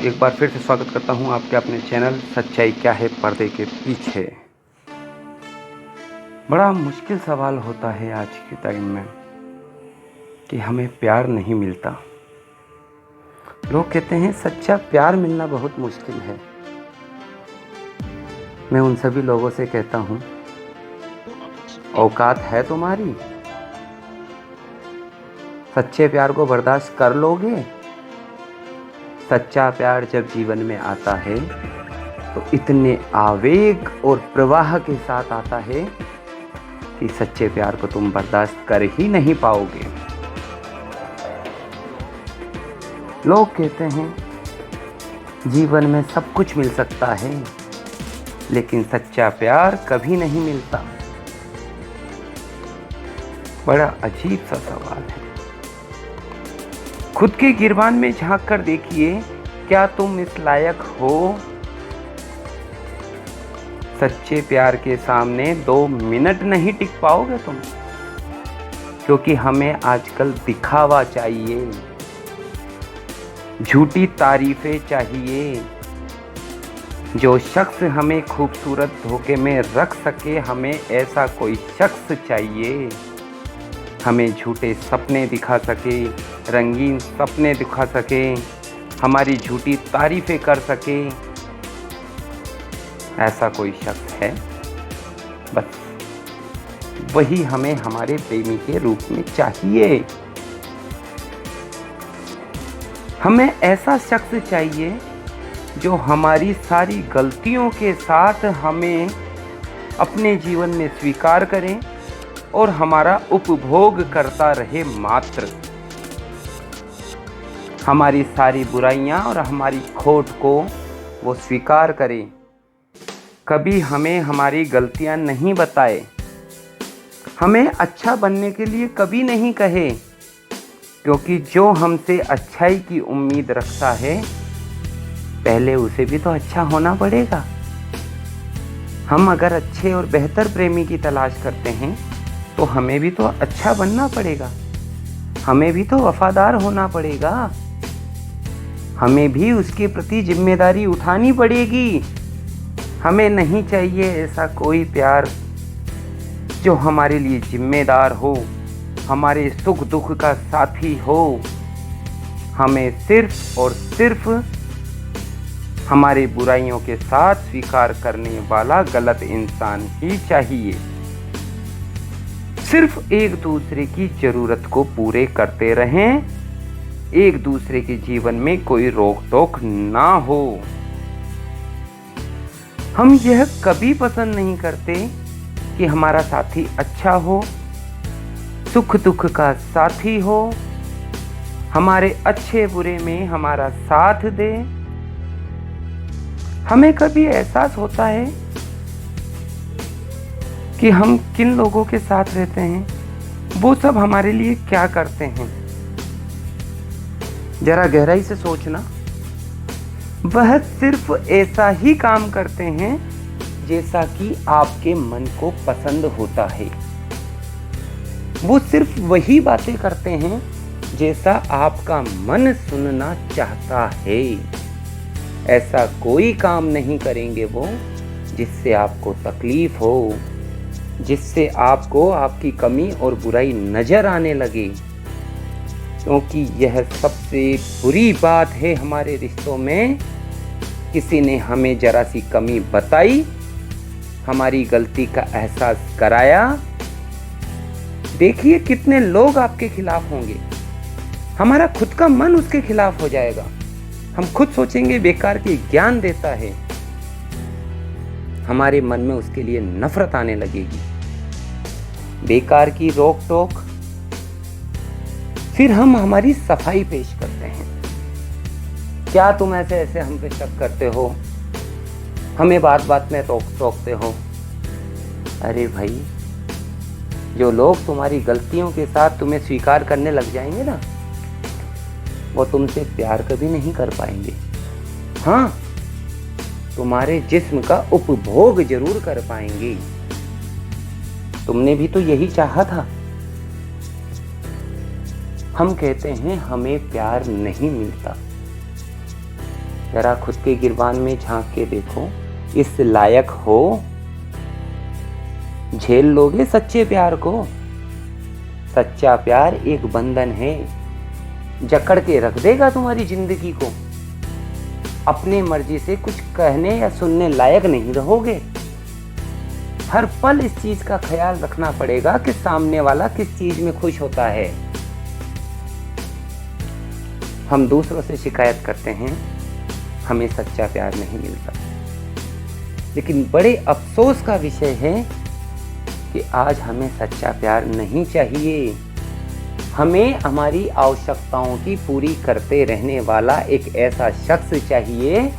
एक बार फिर से स्वागत करता हूं आपके अपने चैनल सच्चाई क्या है पर्दे के पीछे। बड़ा मुश्किल सवाल होता है आज के टाइम में कि हमें प्यार नहीं मिलता। लोग कहते हैं सच्चा प्यार मिलना बहुत मुश्किल है। मैं उन सभी लोगों से कहता हूं, औकात है तुम्हारी? सच्चे प्यार को बर्दाश्त कर लोगे? सच्चा प्यार जब जीवन में आता है तो इतने आवेग और प्रवाह के साथ आता है कि सच्चे प्यार को तुम बर्दाश्त कर ही नहीं पाओगे। लोग कहते हैं जीवन में सब कुछ मिल सकता है, लेकिन सच्चा प्यार कभी नहीं मिलता। बड़ा अजीब सा सवाल है। खुद के गिरबान में झांक कर देखिए, क्या तुम इस लायक हो? सच्चे प्यार के सामने 2 मिनट नहीं टिक पाओगे तुम, क्योंकि हमें आजकल दिखावा चाहिए, झूठी तारीफें चाहिए। जो शख्स हमें खूबसूरत धोखे में रख सके, हमें ऐसा कोई शख्स चाहिए। हमें झूठे सपने दिखा सके, रंगीन सपने दिखा सके, हमारी झूठी तारीफें कर सके, ऐसा कोई शख्स है। बस वही हमें हमारे प्रेमी के रूप में चाहिए। हमें ऐसा शख्स चाहिए जो हमारी सारी गलतियों के साथ हमें अपने जीवन में स्वीकार करें और हमारा उपभोग करता रहे मात्र। हमारी सारी बुराइयां और हमारी खोट को वो स्वीकार करे, कभी हमें हमारी गलतियां नहीं बताए, हमें अच्छा बनने के लिए कभी नहीं कहे, क्योंकि जो हमसे अच्छाई की उम्मीद रखता है पहले उसे भी तो अच्छा होना पड़ेगा। हम अगर अच्छे और बेहतर प्रेमी की तलाश करते हैं तो हमें भी तो अच्छा बनना पड़ेगा, हमें भी तो वफादार होना पड़ेगा, हमें भी उसके प्रति जिम्मेदारी उठानी पड़ेगी। हमें नहीं चाहिए ऐसा कोई प्यार जो हमारे लिए जिम्मेदार हो, हमारे सुख दुख का साथी हो। हमें सिर्फ और सिर्फ हमारे बुराइयों के साथ स्वीकार करने वाला गलत इंसान ही चाहिए। सिर्फ एक दूसरे की जरूरत को पूरे करते रहें, एक दूसरे के जीवन में कोई रोक टोक ना हो। हम यह कभी पसंद नहीं करते कि हमारा साथी अच्छा हो, सुख दुख का साथी हो, हमारे अच्छे बुरे में हमारा साथ दे। हमें कभी एहसास होता है कि हम किन लोगों के साथ रहते हैं, वो सब हमारे लिए क्या करते हैं। जरा गहराई से सोचना, वह सिर्फ ऐसा ही काम करते हैं जैसा कि आपके मन को पसंद होता है। वो सिर्फ वही बातें करते हैं जैसा आपका मन सुनना चाहता है। ऐसा कोई काम नहीं करेंगे वो जिससे आपको तकलीफ हो, जिससे आपको आपकी कमी और बुराई नजर आने लगे। क्योंकि यह सबसे बुरी बात है हमारे रिश्तों में। किसी ने हमें जरा सी कमी बताई, हमारी गलती का एहसास कराया, देखिए कितने लोग आपके खिलाफ होंगे। हमारा खुद का मन उसके खिलाफ हो जाएगा। हम खुद सोचेंगे बेकार की ज्ञान देता है, हमारे मन में उसके लिए नफरत आने लगेगी। बेकार की रोक टोक, फिर हम हमारी सफाई पेश करते हैं। क्या तुम ऐसे ऐसे हम पे शक करते हो, हमें बात बात में टोकते हो? अरे भाई, जो लोग तुम्हारी गलतियों के साथ तुम्हें स्वीकार करने लग जाएंगे ना, वो तुमसे प्यार कभी नहीं कर पाएंगे। हाँ, तुम्हारे जिस्म का उपभोग जरूर कर पाएंगे। तुमने भी तो यही चाहा था। हम कहते हैं हमें प्यार नहीं मिलता, जरा खुद के गिरबान में झांक के देखो, इस लायक हो? झेल लोगे सच्चे प्यार को? सच्चा प्यार एक बंधन है, जकड़ के रख देगा तुम्हारी जिंदगी को। अपने मर्जी से कुछ कहने या सुनने लायक नहीं रहोगे। हर पल इस चीज का ख्याल रखना पड़ेगा कि सामने वाला किस चीज में खुश होता है। हम दूसरों से शिकायत करते हैं हमें सच्चा प्यार नहीं मिलता, लेकिन बड़े अफसोस का विषय है कि आज हमें सच्चा प्यार नहीं चाहिए। हमें हमारी आवश्यकताओं की पूरी करते रहने वाला एक ऐसा शख्स चाहिए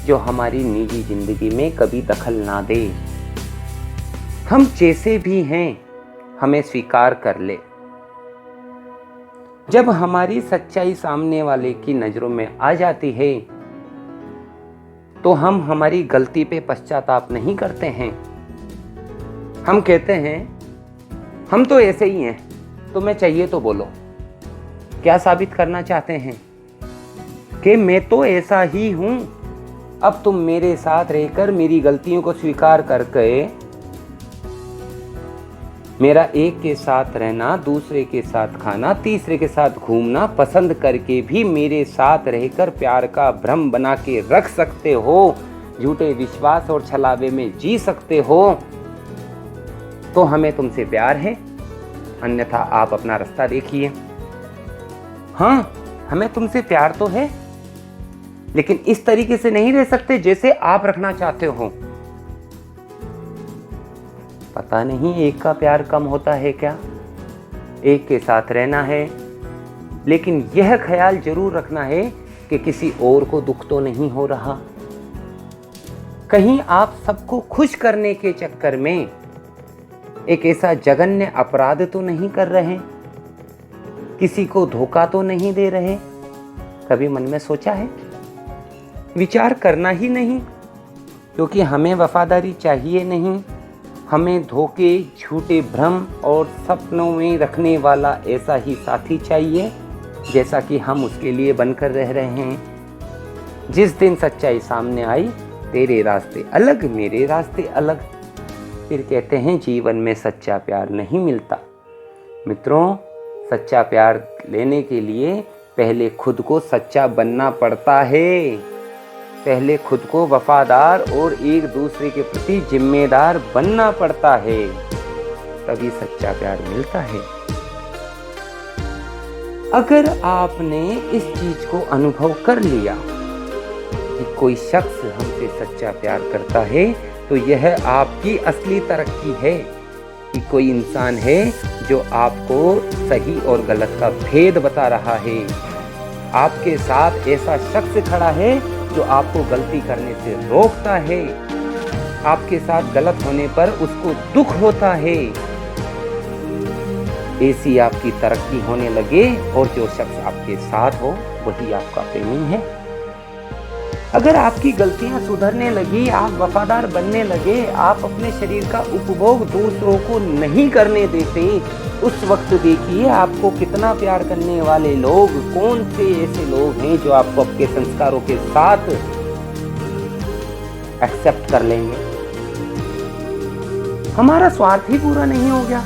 जो हमारी निजी जिंदगी में कभी दखल ना दे। हम जैसे भी हैं हमें स्वीकार कर ले। जब हमारी सच्चाई सामने वाले की नजरों में आ जाती है तो हम हमारी गलती पे पश्चाताप नहीं करते हैं। हम कहते हैं हम तो ऐसे ही हैं, तुम्हें चाहिए तो बोलो। क्या साबित करना चाहते हैं कि मैं तो ऐसा ही हूं। अब तुम मेरे साथ रहकर मेरी गलतियों को स्वीकार करके मेरा एक के साथ रहना, दूसरे के साथ खाना, तीसरे के साथ घूमना पसंद करके भी मेरे साथ रहकर प्यार का भ्रम बना के रख सकते हो, झूठे विश्वास और छलावे में जी सकते हो, तो हमें तुमसे प्यार है। अन्यथा आप अपना रास्ता देखिए। हाँ, हमें तुमसे प्यार तो है, लेकिन इस तरीके से नहीं रह सकते जैसे आप रखना चाहते हो। पता नहीं एक का प्यार कम होता है क्या? एक के साथ रहना है, लेकिन यह ख्याल जरूर रखना है कि किसी और को दुख तो नहीं हो रहा। कहीं आप सबको खुश करने के चक्कर में एक ऐसा जघन्य अपराध तो नहीं कर रहे, किसी को धोखा तो नहीं दे रहे? कभी मन में सोचा है? विचार करना ही नहीं, क्योंकि हमें वफादारी चाहिए नहीं। हमें धोखे, झूठे भ्रम और सपनों में रखने वाला ऐसा ही साथी चाहिए जैसा कि हम उसके लिए बनकर रह रहे हैं। जिस दिन सच्चाई सामने आई, तेरे रास्ते अलग, मेरे रास्ते अलग, फिर कहते हैं जीवन में सच्चा प्यार नहीं मिलता। मित्रों, सच्चा प्यार लेने के लिए पहले खुद को सच्चा बनना पड़ता है। पहले खुद को वफादार और एक दूसरे के प्रति जिम्मेदार बनना पड़ता है, तभी सच्चा प्यार मिलता है। अगर आपने इस चीज को अनुभव कर लिया कि कोई शख्स हमसे सच्चा प्यार करता है, तो यह आपकी असली तरक्की है कि कोई इंसान है जो आपको सही और गलत का भेद बता रहा है। आपके साथ ऐसा शख्स खड़ा है जो आपको गलती करने से रोकता है, आपके साथ गलत होने पर उसको दुख होता है। ऐसी आपकी तरक्की होने लगे और जो शख्स आपके साथ हो वही आपका प्रेमी है। अगर आपकी गलतियां सुधरने लगी, आप वफादार बनने लगे, आप अपने शरीर का उपभोग दूसरों को नहीं करने देते, उस वक्त देखिए आपको कितना प्यार करने वाले लोग, कौन से ऐसे लोग हैं जो आपको आपके संस्कारों के साथ एक्सेप्ट कर लेंगे। हमारा स्वार्थ ही पूरा नहीं हो गया,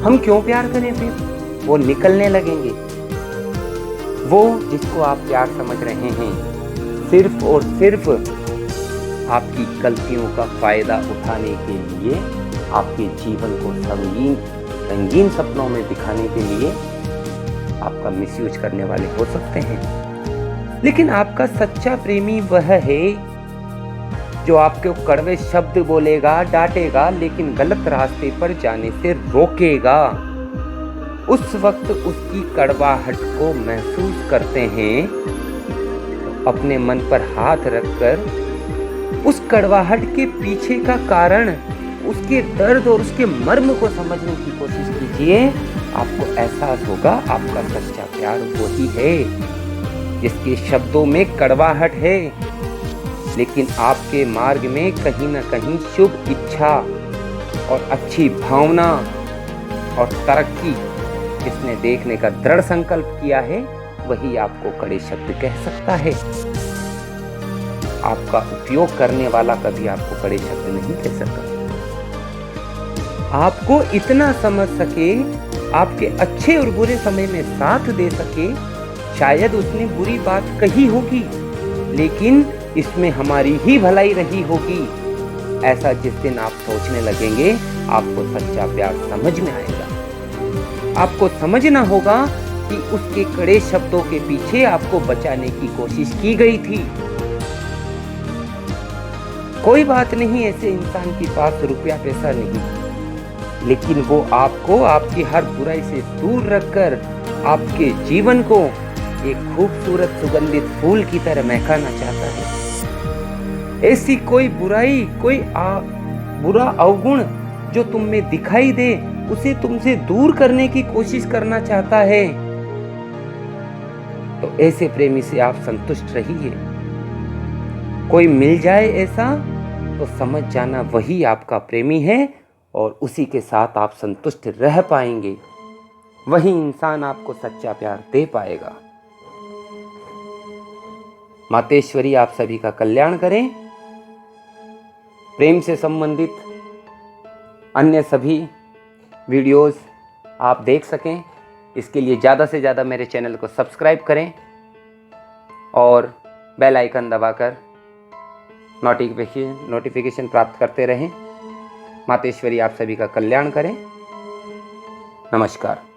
हम क्यों प्यार करें? फिर वो निकलने लगेंगे। वो जिसको आप प्यार समझ रहे हैं, सिर्फ और सिर्फ आपकी गलतियों का फायदा उठाने के लिए, आपके जीवन को रंगीन सपनों में दिखाने के लिए आपका मिसयूज करने वाले हो सकते हैं। लेकिन आपका सच्चा प्रेमी वह है जो आपको कड़वे शब्द बोलेगा, डांटेगा, लेकिन गलत रास्ते पर जाने से रोकेगा। उस वक्त उसकी कड़वाहट को महसूस करते हैं, अपने मन पर हाथ रखकर उस कड़वाहट के पीछे का कारण, उसके दर्द और उसके मर्म को समझने की कोशिश कीजिए। आपको एहसास होगा आपका सच्चा प्यार वही है जिसके शब्दों में कड़वाहट है, लेकिन आपके मार्ग में कहीं न कहीं शुभ इच्छा और अच्छी भावना और तरक्की जिसने देखने का दृढ़ संकल्प किया है, वही आपको कड़े शब्द कह सकता है। आपका उपयोग करने वाला कभी आपको कड़े शब्द नहीं कह सकता। आपको इतना समझ सके, आपके अच्छे और बुरे समय में साथ दे सके, शायद उसने बुरी बात कही होगी लेकिन इसमें हमारी ही भलाई रही होगी, ऐसा जिस दिन आप सोचने लगेंगे आपको सच्चा प्यार समझ में आएगा। आपको समझना होगा कि उसके कड़े शब्दों के पीछे आपको बचाने की कोशिश की गई थी। कोई बात नहीं, ऐसे इंसान के पास रुपया पैसा नहीं, लेकिन वो आपको आपकी हर बुराई से दूर रखकर आपके जीवन को एक खूबसूरत सुगंधित फूल की तरह महकाना चाहता है। ऐसी कोई बुराई, कोई बुरा अवगुण जो तुम में दिखाई दे, उसे तुमसे दूर करने की कोशिश करना चाहता है। तो ऐसे प्रेमी से आप संतुष्ट रहिए। कोई मिल जाए ऐसा तो समझ जाना वही आपका प्रेमी है और उसी के साथ आप संतुष्ट रह पाएंगे। वही इंसान आपको सच्चा प्यार दे पाएगा। मातेश्वरी आप सभी का कल्याण करें। प्रेम से संबंधित अन्य सभी वीडियोस आप देख सकें, इसके लिए ज़्यादा से ज़्यादा मेरे चैनल को सब्सक्राइब करें और बेल आइकन दबाकर नोटिफिकेशन प्राप्त करते रहें। मातेश्वरी आप सभी का कल्याण करें। नमस्कार।